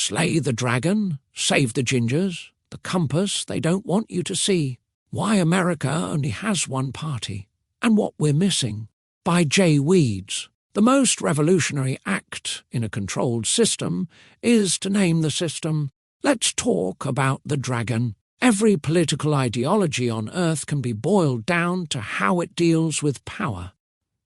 Slay the dragon, save the gingers, the compass they don't want you to see. Why America only has one party, and what we're missing. By J. Weeds. The most revolutionary act in a controlled system is to name the system. Let's talk about the dragon. Every political ideology on Earth can be boiled down to how it deals with power,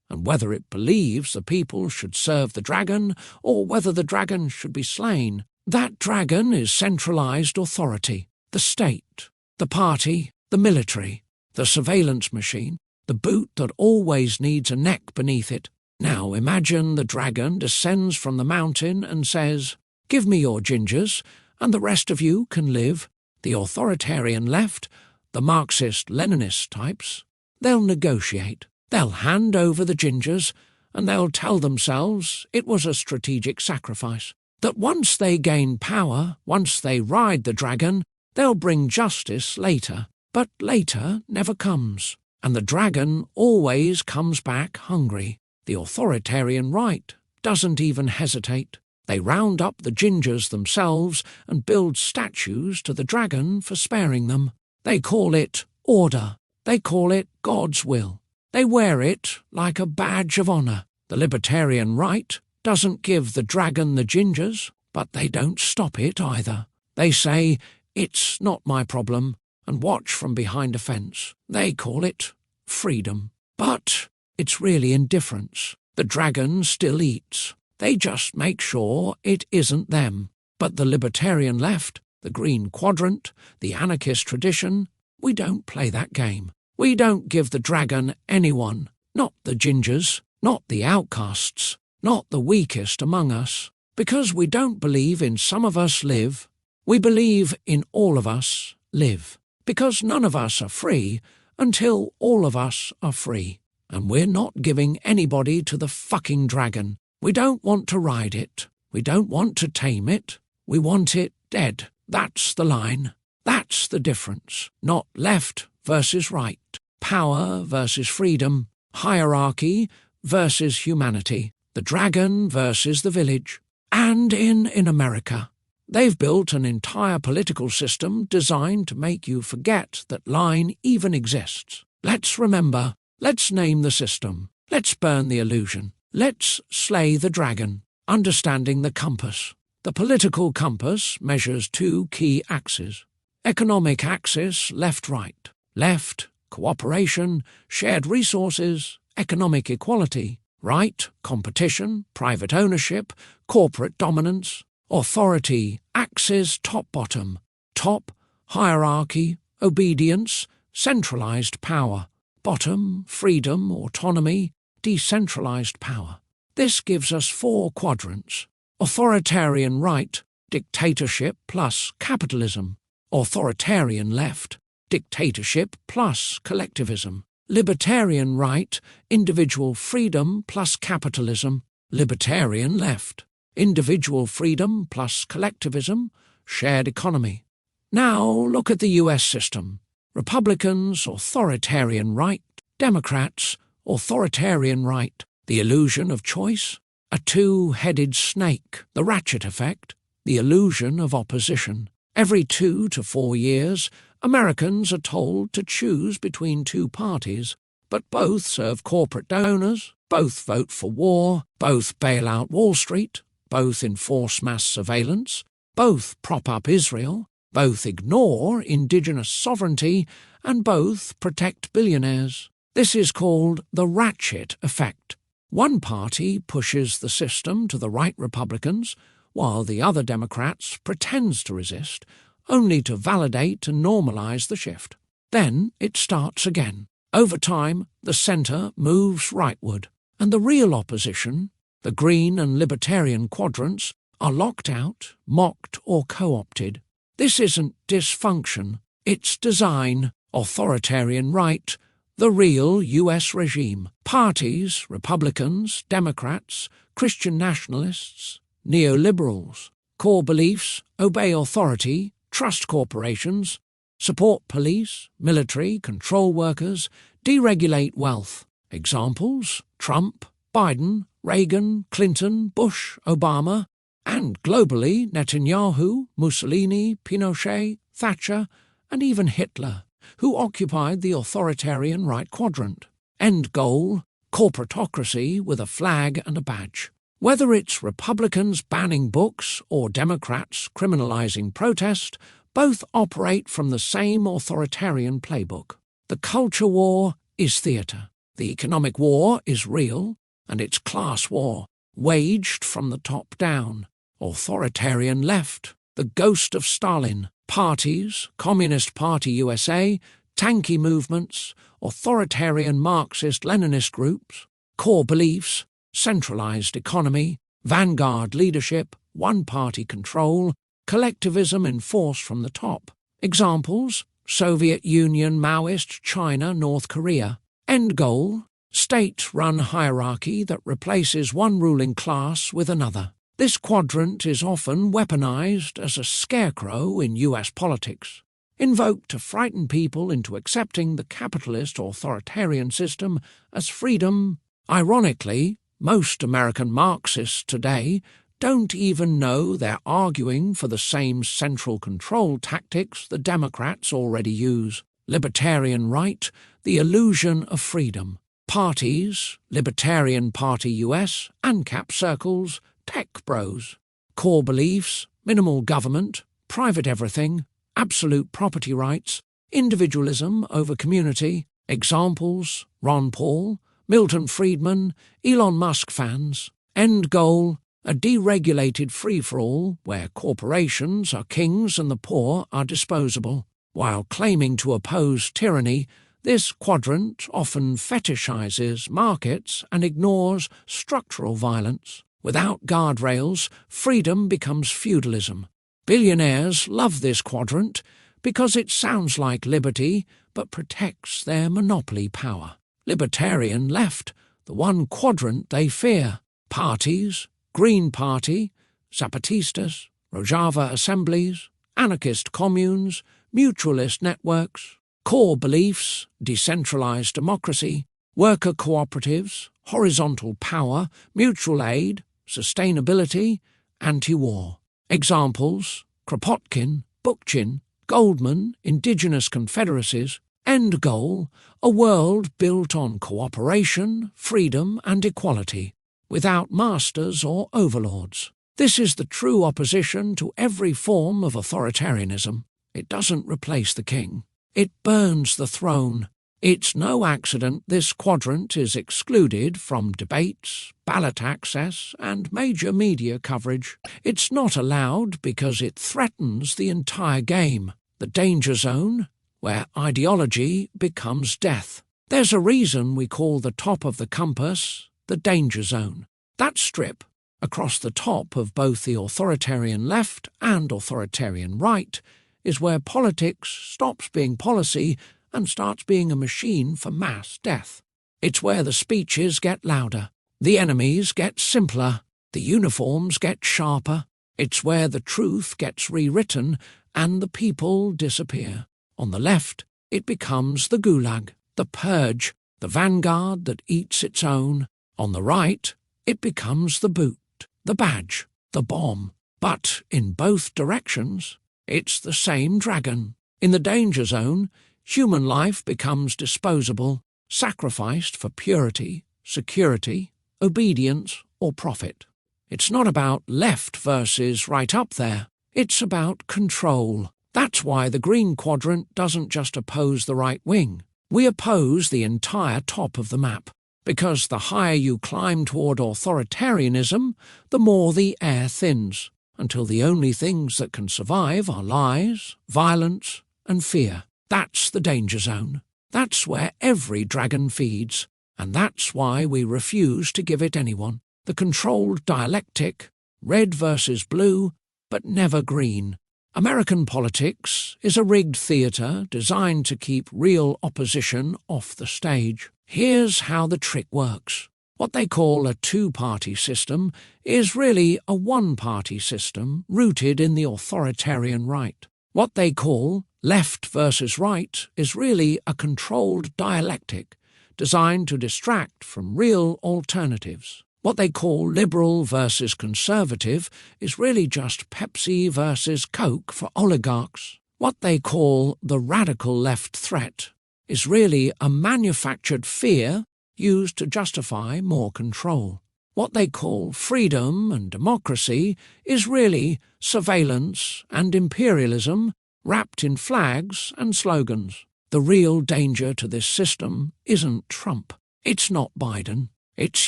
and whether it believes the people should serve the dragon or whether the dragon should be slain. That dragon is centralized authority, the state, the party, the military, the surveillance machine, the boot that always needs a neck beneath it. Now imagine the dragon descends from the mountain and says, "Give me your gingers, and the rest of you can live." The authoritarian left, the Marxist-Leninist types, they'll negotiate. They'll hand over the gingers, and they'll tell themselves it was a strategic sacrifice. That once they gain power, once they ride the dragon, they'll bring justice later. But later never comes, and the dragon always comes back hungry. The authoritarian right doesn't even hesitate. They round up the gingers themselves and build statues to the dragon for sparing them. They call it order. They call it God's will. They wear it like a badge of honor. The libertarian right doesn't give the dragon the gingers, but they don't stop it either. They say, "It's not my problem," and watch from behind a fence. They call it freedom. But it's really indifference. The dragon still eats. They just make sure it isn't them. But the libertarian left, the Green Quadrant, the anarchist tradition, we don't play that game. We don't give the dragon anyone, not the gingers, not the outcasts, not the weakest among us. Because we don't believe in some of us live, we believe in all of us live. Because none of us are free until all of us are free. And we're not giving anybody to the fucking dragon. We don't want to ride it. We don't want to tame it. We want it dead. That's the line. That's the difference. Not left versus right. Power versus freedom. Hierarchy versus humanity. The dragon versus the village. And in America, they've built an entire political system designed to make you forget that line even exists. Let's remember. Let's name the system. Let's burn the illusion. Let's slay the dragon. Understanding the compass. The political compass measures two key axes. Economic axis, left-right. Left, cooperation, shared resources, economic equality. Right, competition, private ownership, corporate dominance. Authority, axis, top-bottom. Top, hierarchy, obedience, centralized power. Bottom, freedom, autonomy, decentralized power. This gives us 4 quadrants. Authoritarian right, dictatorship plus capitalism. Authoritarian left, dictatorship plus collectivism. Libertarian right, individual freedom plus capitalism. Libertarian left, individual freedom plus collectivism, shared economy. Now look at the US system. Republicans, authoritarian right. Democrats, authoritarian right. The illusion of choice. A two-headed snake. The Ratchet Effect. The illusion of opposition. Every 2 to 4 years, Americans are told to choose between 2 parties, but both serve corporate donors, both vote for war, both bail out Wall Street, both enforce mass surveillance, both prop up Israel, both ignore indigenous sovereignty, and both protect billionaires. This is called the Ratchet Effect. One party pushes the system to the right Republicans, while the other Democrats pretends to resist, only to validate and normalize the shift. Then it starts again. Over time, the center moves rightward, and the real opposition, the green and libertarian quadrants, are locked out, mocked, or co-opted. This isn't dysfunction, it's design. Authoritarian right, the real US regime. Parties, Republicans, Democrats, Christian nationalists, neoliberals. Core beliefs, obey authority, trust corporations, support police, military, control workers, deregulate wealth. Examples: Trump, Biden, Reagan, Clinton, Bush, Obama. And globally, Netanyahu, Mussolini, Pinochet, Thatcher, and even Hitler, who occupied the authoritarian right quadrant. End goal, corporatocracy with a flag and a badge. Whether it's Republicans banning books or Democrats criminalizing protest, both operate from the same authoritarian playbook. The culture war is theatre. The economic war is real, and it's class war, waged from the top down. Authoritarian left, the ghost of Stalin, parties, Communist Party USA, tanky movements, authoritarian Marxist-Leninist groups, core beliefs, centralized economy, vanguard leadership, one-party control, collectivism enforced from the top. Examples: Soviet Union, Maoist, China, North Korea. End goal: state-run hierarchy that replaces one ruling class with another. This quadrant is often weaponized as a scarecrow in US politics, invoked to frighten people into accepting the capitalist authoritarian system as freedom. Ironically, most American Marxists today don't even know they're arguing for the same central control tactics the Democrats already use. Libertarian right, the illusion of freedom. Parties, Libertarian Party US, ANCAP circles, tech bros. Core beliefs, minimal government, private everything, absolute property rights, individualism over community. Examples: Ron Paul, Milton Friedman, Elon Musk fans. End goal: a deregulated free-for-all where corporations are kings and the poor are disposable. While claiming to oppose tyranny, this quadrant often fetishizes markets and ignores structural violence. Without guardrails, freedom becomes feudalism. Billionaires love this quadrant because it sounds like liberty but protects their monopoly power. Libertarian left, the one quadrant they fear. Parties, Green Party, Zapatistas, Rojava assemblies, anarchist communes, mutualist networks. Core beliefs, decentralized democracy, worker cooperatives, horizontal power, mutual aid, sustainability, anti-war. Examples: Kropotkin, Bookchin, Goldman, indigenous confederacies. End goal: a world built on cooperation, freedom and equality, without masters or overlords. This is the true opposition to every form of authoritarianism. It doesn't replace the king. It burns the throne. It's no accident this quadrant is excluded from debates, ballot access, and major media coverage. It's not allowed because it threatens the entire game, the danger zone, where ideology becomes death. There's a reason we call the top of the compass the danger zone. That strip, across the top of both the authoritarian left and authoritarian right, is where politics stops being policy and starts being a machine for mass death. It's where the speeches get louder, the enemies get simpler, the uniforms get sharper. It's where the truth gets rewritten and the people disappear. On the left, it becomes the gulag, the purge, the vanguard that eats its own. On the right, it becomes the boot, the badge, the bomb. But in both directions, it's the same dragon. In the danger zone, human life becomes disposable, sacrificed for purity, security, obedience, or profit. It's not about left versus right up there. It's about control. That's why the Green Quadrant doesn't just oppose the right wing. We oppose the entire top of the map, because the higher you climb toward authoritarianism, the more the air thins, until the only things that can survive are lies, violence, and fear. That's the danger zone. That's where every dragon feeds, and that's why we refuse to give it anyone. The controlled dialectic, red versus blue, but never green. American politics is a rigged theatre designed to keep real opposition off the stage. Here's how the trick works. What they call a two-party system is really a one-party system rooted in the authoritarian right. What they call left versus right is really a controlled dialectic designed to distract from real alternatives. What they call liberal versus conservative is really just Pepsi versus Coke for oligarchs. What they call the radical left threat is really a manufactured fear used to justify more control. What they call freedom and democracy is really surveillance and imperialism wrapped in flags and slogans. The real danger to this system isn't Trump. It's not Biden. It's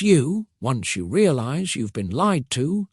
you, once you realize you've been lied to,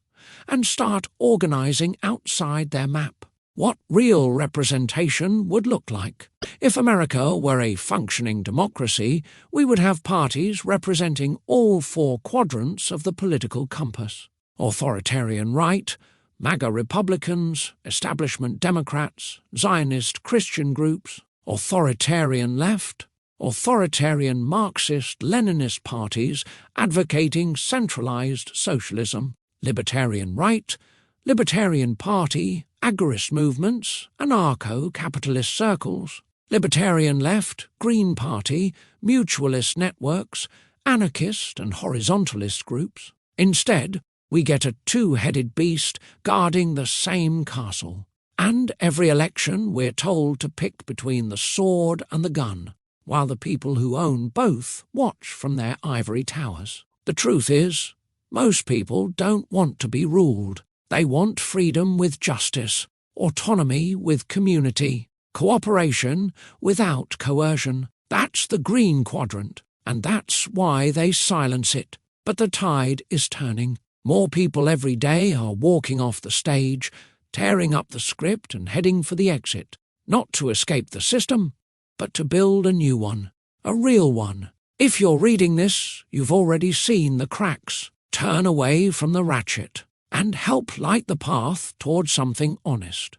and start organizing outside their map. What real representation would look like. If America were a functioning democracy, we would have parties representing all 4 quadrants of the political compass. Authoritarian right, MAGA Republicans, establishment Democrats, Zionist Christian groups, authoritarian left, authoritarian Marxist-Leninist parties advocating centralized socialism, libertarian right, libertarian party, agorist movements, anarcho-capitalist circles, libertarian left, Green Party, mutualist networks, anarchist and horizontalist groups. Instead, we get a 2-headed beast guarding the same castle. And every election we're told to pick between the sword and the gun, while the people who own both watch from their ivory towers. The truth is, most people don't want to be ruled. They want freedom with justice, autonomy with community, cooperation without coercion. That's the Green Quadrant, and that's why they silence it. But the tide is turning. More people every day are walking off the stage, tearing up the script and heading for the exit, not to escape the system, but to build a new one, a real one. If you're reading this, you've already seen the cracks. Turn away from the ratchet and help light the path towards something honest.